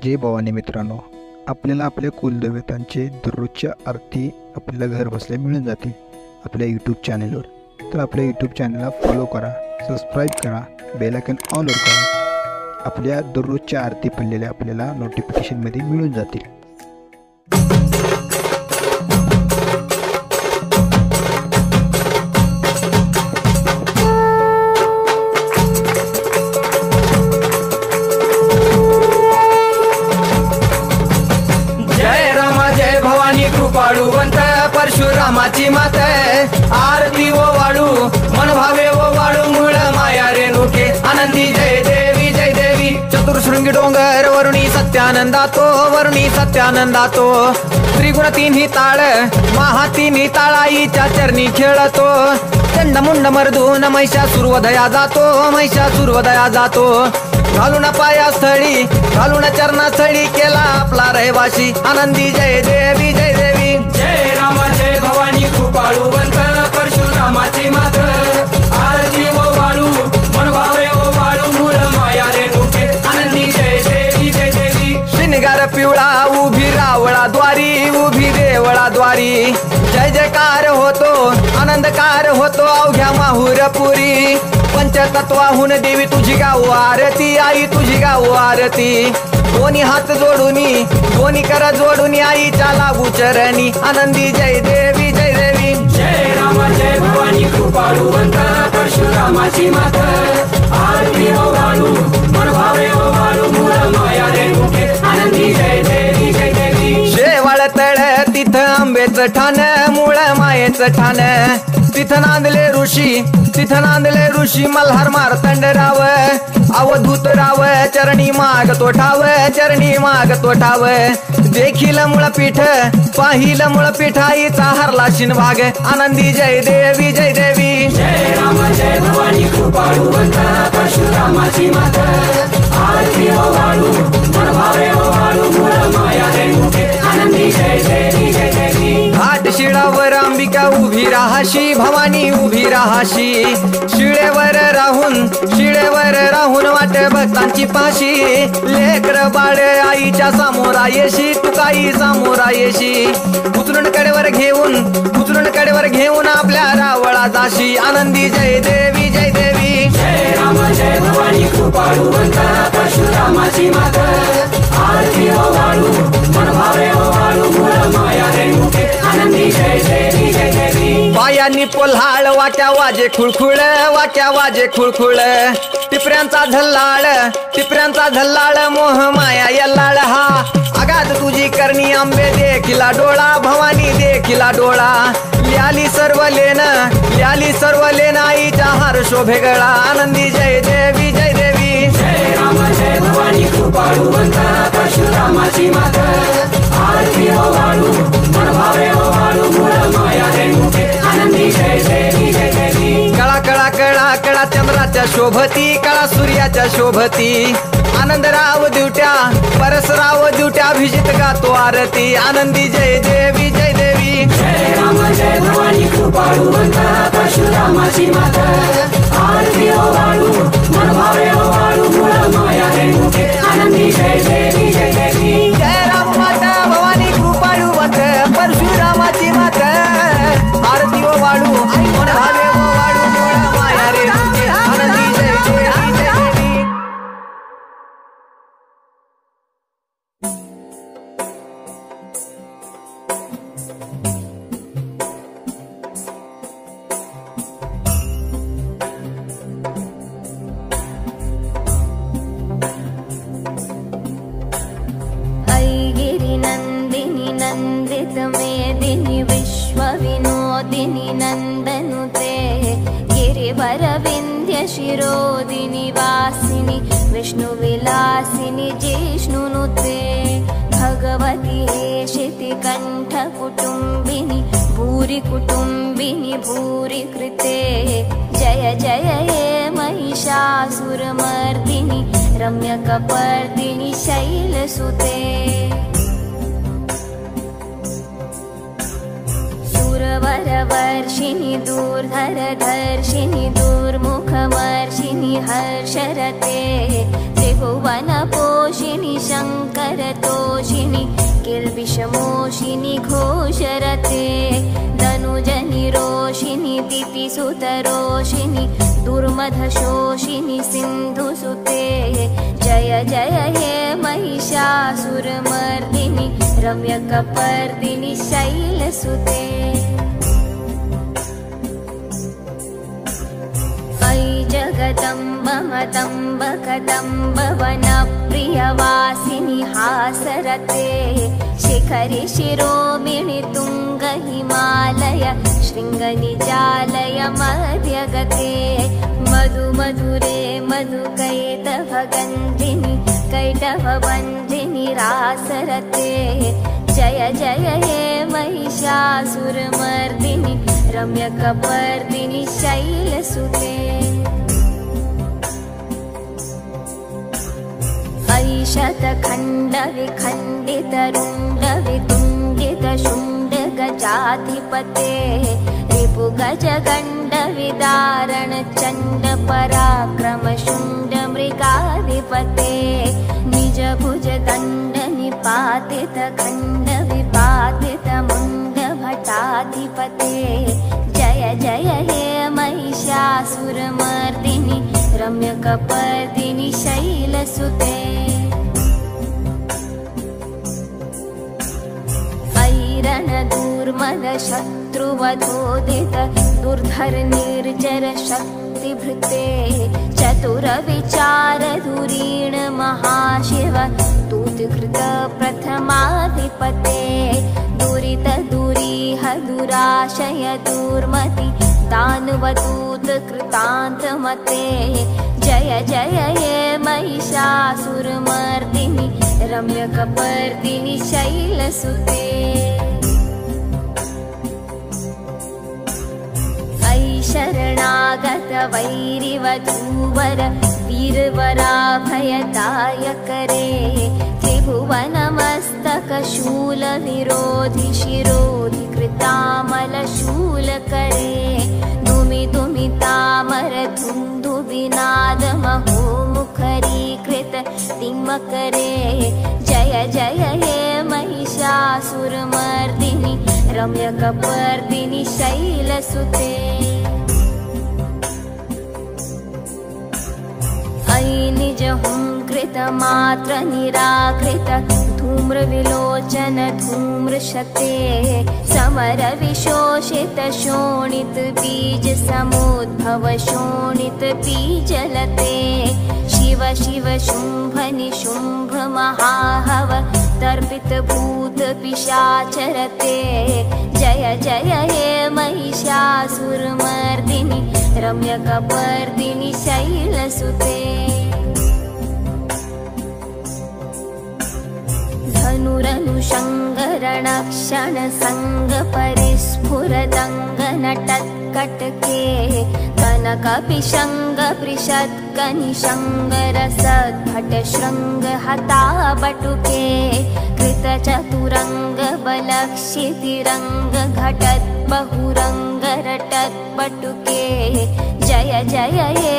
जय भवानी मित्रांनो, आपल्याला आपल्या कुलदेवतांचे दररोजच्या आरती आपल्याला घर बसल्या मिळून जातील आपल्या यूट्यूब चॅनलवर. तर आपल्या यूट्यूब चॅनलला फॉलो करा, सबस्क्राईब करा, बेल आयकॉन ऑलवर करा. आपल्या दररोजच्या आरती पडलेल्या आपल्याला नोटिफिकेशनमध्ये मिळून जातील. कृपाळुवंत परशुरामाची मात आरती ओ वाळू मन भावे ओ वाळू मूळ माया रेणुके आनंदी जय देवी जय देवी. चतुर्शृंगी डोंगर वरुणी सत्यानंदातो त्रिगुण तिन्ही ताळ महा तिन्ही ताळाईच्या चरणी खेळतो. चंडमुंड मर्दून महिषासुरवधया जातो घालून पायास्थळी घालून चरणास्थळी केला आपला रहिवाशी आनंदी जय देवी जय देवी. जय राम जय भवानी कृपाळुवंत परशुरामाची मात आरती ओ वाळू मन भावे ओ वाळू मूळ माया रेणुके आनंदी जय देवी जय देवी. श्रीनिगार पिवळा उभी उभी देवळाद्वारी जय जयकार होतो आनंदकार होतो अवघ्या माहुरपुरी. पंचतत्वाहून देवी तुझी गाऊ आरती आई तुझी गाऊ आरती. दोन्ही हात जोडूनी दोन्ही कर जोडूनी आईच्या लागू चरणी आनंदी जय देवी जय देवी. जय राम जय भवानी कृपाळुवंत परशुरामाची मात आरती ओ वाळू मन भावे ओ वाळू मूळ माया रेणुके आनंदी जय देवी जय देवी. शेवाळ तळ तिथं आंबेचं ठाण मूळ मायेचं ठाण तिथं नांदले ऋषी मल्हार मार्तंडराव अवधूत राव चरणी माग तोठाव देखील मुळपीठ पाहिलं मुळपीठ आईचा हरला शिनभाग आनंदी जय देवी जय देवी. जय राम जय भवानी कृपाळुवंत परशुरामाची मात आरती ओ वाळू मन भावे ओ वाळू मूळ माया रेणुके आनंदी जय देवी जय देवी. घाट शिळावर अंबिका उभी राहाशी भवानी उभी राहाशी शिळेवर राहून वाट भक्तांची पाशी लेकर बाळ आईच्या समोरा येशी तुकाई समोरा येशी उचलून कडेवर घेऊन आपल्या रावळा जाशी आनंदी जय देवी जय देवी. जय राम जय भवानी कृपाळुवंत परशुरामाची मात आरती ओ वाळू मन भावे ओ वाळू मूळ माया रेणुके आनंदी जय देवी जय देवी. पायांनी पोल्हाळ वाट्या वाजे खुळखुळ टिपऱ्यांचा झल्लाळ मोह माया यल्लाळ हा आगात तुझी करणी आंबे देखिला डोळा भवानी देखिला डोळा. ल्याली सर्व लेन आईच्या हार शोभे गळा आनंदी जय देवी जय देवी. जय राम जय भवानी कृपाळुवंत परशुरामाची मात आरती ओ वाळू मन भावे ओ वाळू मूळ माया रेणुके आनंदी जय देवी जय देवी. कळा चंद्राच्या शोभती कळा सूर्याच्या शोभती आनंदराव दिवट्या परसराव दिवट्या अभिजित गातो आरती आनंदी जय देवी जय देवी. जय राम जय भवानी कृपाळुवंत परशुरामाची मात आरती ओ वाळू मन भावे ओ वाळू मूळ माया रेणुके आनंदी जय देवी जय देवी. जय राम माता भवानी कृपाळुवंत परशुरामाची मात आरती ओ वाळू मन भावे ओ वाळू मूळ माया रेणुके आनंदी जय देवी जय देवी. नंदिनी नंदित मेदिनी विश्वविनोदिनी नंदनुते गिरिवर विंध्य शिरोदिनी वासिनी विष्णुविलासिनी जिष्णुनुते भगवती हेशिति कंठ कुटुंबिनी भूरि कुटुंबिनी भूरि कृते जय जय हे महिषासुरमर्दिनी रम्यकपर्दिनी शैलसुते. सुरवरवर्षिणि दूर्धरधर्षिणि दुर्मुखमर्षिणि हर्षरते त्रिभुवनपोषिणि शङ्कर दशमोषिनि घोषरते धनुजनि रोषिनि दितिसुतरोषिनि दुर्मधशोषिनि सिन्धुसुते जय जय हे महिषासुरमर्दिनि रम्यकपर्दिनि शैलसुते अयि जगदम्ब मदम्ब कदम्ब वनप्रियवासिनि हासरते शिखरि शिरोमिणि तुङ्ग हिमालय शृङ्गनिजालय मध्यगते मधु मधुरे मधुकैटभगन्धिनि कैटभवन्धिनि रासरते जय जय हे महिषासुरमर्दिनि रम्यकपर्दिनि शैलसुते अयि शतखण्डविखण्डितरुण्डवितुण्डितशुण्डगजाधिपते रिपुगजगण्डविदारण चण्डपराक्रमशुण्डमृगाधिपते निजभुजदण्डनिपातितखण्डविपातितमुण्डभटाधिपते जय जय हे महिषासुरमर्दिनि रम्यकपर्दिनि शैलसुते रणदूर्मदशत्रुवधोदित दुर्धर निर्जर शक्तिभृते चतुरविचारधुरीण महाशिव दूतकृत प्रथमाधिपते दुरित दुरीह दुराशय दुर्मति दानवदूत कृतान्तमते जय जय हे महिषासुरमर्दिनि रम्यकपर्दिनि शैलसुते अयि शरणागत वैरिवधूवर वीरवराभयदायकरे त्रिभुवनमस्तकशूलविरोधि शिरोधि कृतामलशूलकरे दुमि दुमितामर धुन्धुविनाद महोमुखरीकृत तिम्मकरे जय जय हे महिषासुरमर्दिनि रम्यकपर्दिनि शैलसुते अयि निजहुङ्कृतमात्र निराकृत धूम्रविलोचन धूम्रशते समरविशोषित शोणित बीज समुद्भव शोणित बीजलते शिव शिव शुम्भ निशुम्भ महाहव तर्पित भूत पिशाचरते जय जय हे महिषासुरमर्दिनि रम्यकपर्दिनि शैलसुते धनुरनुषङ्गरणक्षण संग परिस्फुरदङ्गनटत्कटके कनकपिशङ्ग पृषत्कनिशङ्गरसद्भट शृङ्ग हताबटुके कृतचतुरङ्ग बलक्षितिरङ्ग घटत् बहुरङ्ग रटत् पटुके जय जय हे